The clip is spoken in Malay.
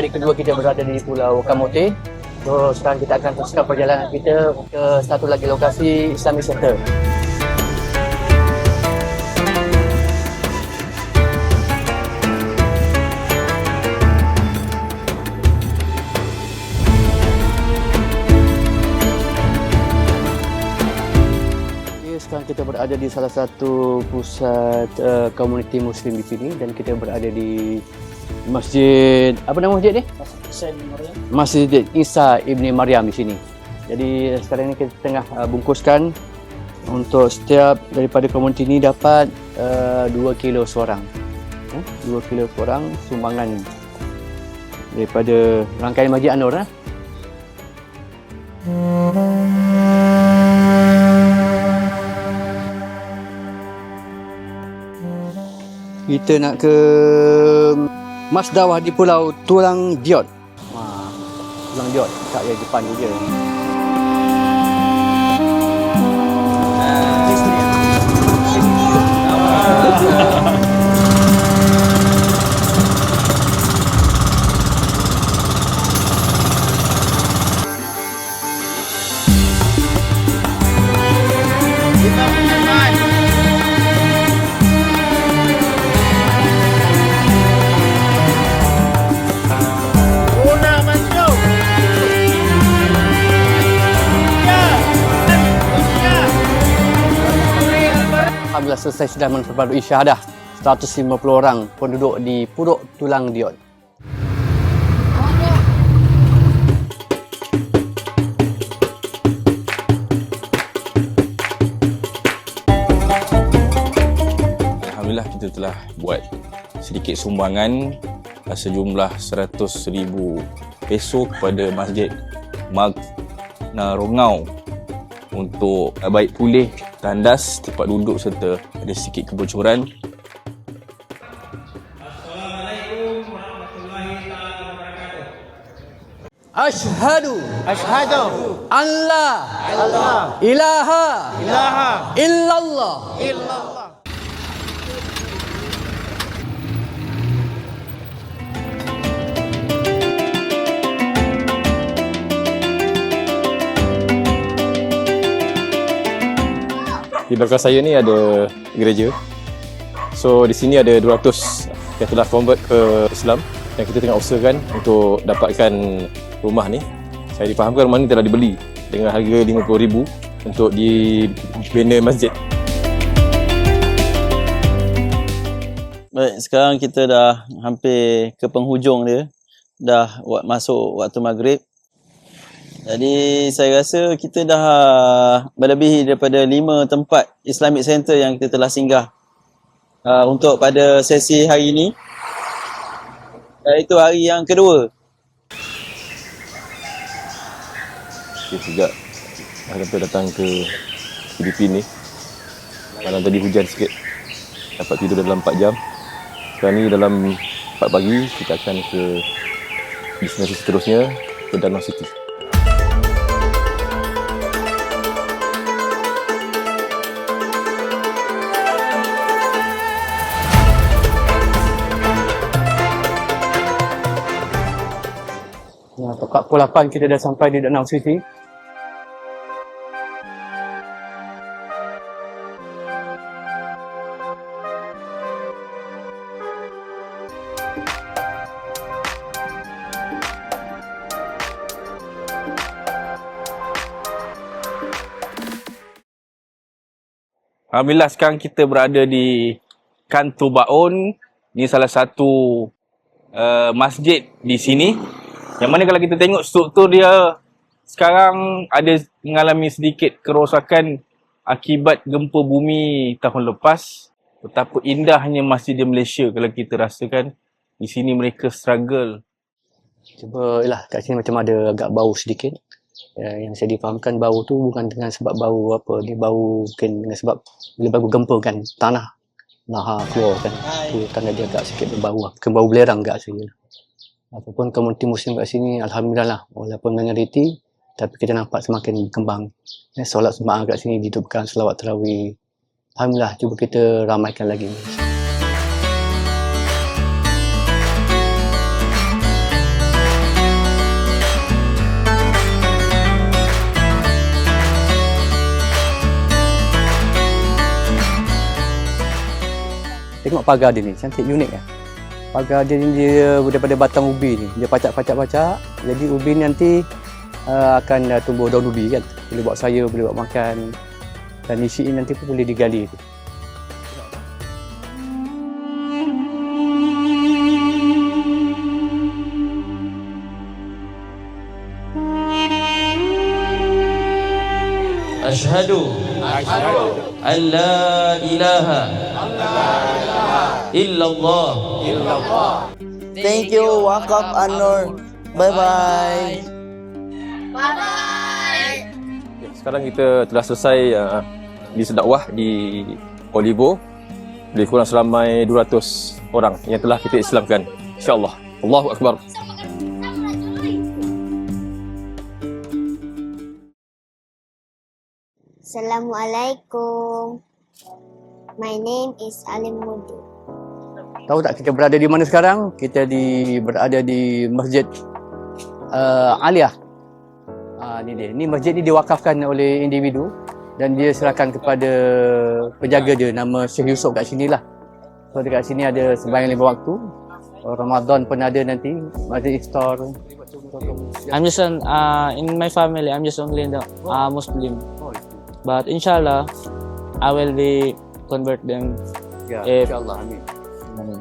hari kedua kita berada di Pulau Kamote. So sekarang kita akan teruskan perjalanan kita ke satu lagi lokasi, Islamic Center. Sekarang kita berada di salah satu pusat komuniti Muslim di sini dan kita berada di Masjid, apa nama masjid ni? Masjid Isa Ibni Maryam di sini. Jadi sekarang ini kita tengah bungkuskan untuk setiap daripada komuniti ini dapat 2 kilo seorang. 2 kilo seorang sumbangan daripada rangkaian Masjid An-Nur. Kita nak ke Masdawah di Pulau Tulang Diot. Tulang Diot, tak ada depan tu je. Alhamdulillah selesai sudah memperbarui syahadah 150 orang penduduk di Puruk Tulang Diot. Alhamdulillah kita telah buat sedikit sumbangan sejumlah 100,000 peso kepada Masjid Magna Rongau untuk baik pulih tandas, tempat duduk serta ada sedikit kebocoran. Assalamualaikum warahmatullahi wabarakatuh. Ashhadu an la ilaha illallah. Di belakang saya ni ada gereja. So di sini ada 200 yang telah convert ke Islam dan kita tengah usahakan untuk dapatkan rumah ni. Saya difahamkan rumah ni telah dibeli dengan harga RM50,000 untuk dibina masjid. Baik, sekarang kita dah hampir ke penghujung dia. Dah masuk waktu maghrib. Jadi saya rasa kita dah berlebih daripada 5 tempat Islamic Center yang kita telah singgah untuk pada sesi hari ini. Itu hari yang kedua. Kita sejak sampai datang ke Filipina ni, malam tadi hujan sikit, dapat tidur dalam 4 jam. Sekarang ni dalam 4 pagi kita akan ke destinasi seterusnya, ke Danau City. Tepat pukul 8 kita dah sampai di Danau City. Alhamdulillah sekarang kita berada di Kantor Baon. Ini salah satu masjid di sini. Yang mana kalau kita tengok struktur dia sekarang ada mengalami sedikit kerosakan akibat gempa bumi tahun lepas. Betapa indahnya masjid di Malaysia kalau kita rasakan di sini mereka struggle. Cuba kat sini macam ada agak bau sedikit. Yang saya difahamkan bau tu bukan dengan sebab bau apa, dia bau mungkin dengan sebab bila baru gempa kan tanah lahar keluar kan. Tu tanda dia agak sikit berbau, bukan bau belerang kat sini. Ataupun komuniti Muslim kat sini, alhamdulillah lah, walaupun minoriti tapi kita nampak semakin berkembang. Solat jemaah kat sini dihidupkan, selawat tarawih. Alhamdulillah, cuba kita ramaikan lagi. Tengok pagar dia ni, cantik, unik ya. Pagar dia ni dia daripada batang ubi ni. Dia pacak-pacak. Jadi ubi ni nanti akan tumbuh daun ubi kan. Boleh buat sayur, boleh buat makan. Dan isi ini nanti pun boleh digali tu. Ashhadu an la ilaha illallah. Thank you, Wakaf Anur. Bye-bye. Sekarang kita telah selesai di sedakwah di Olivo. Lebih kurang seramai 200 orang yang telah kita Islamkan. InsyaAllah. Allahu Akbar. Assalamualaikum. My name is Alim Mudi. Tahu tak kita berada di mana sekarang? Kita berada di Masjid Aliyah. Ni dia. Ni masjid ni diwakafkan oleh individu dan dia serahkan kepada penjaga dia, nama Syekh Yusof kat sini lah. So dekat sini ada sembahyang 5 waktu. Ramadan pun ada nanti, masjid iftar. I'm just in my family, I'm just only the Muslim. But inshallah, I will be convert them Ya, if insyaAllah. Amin.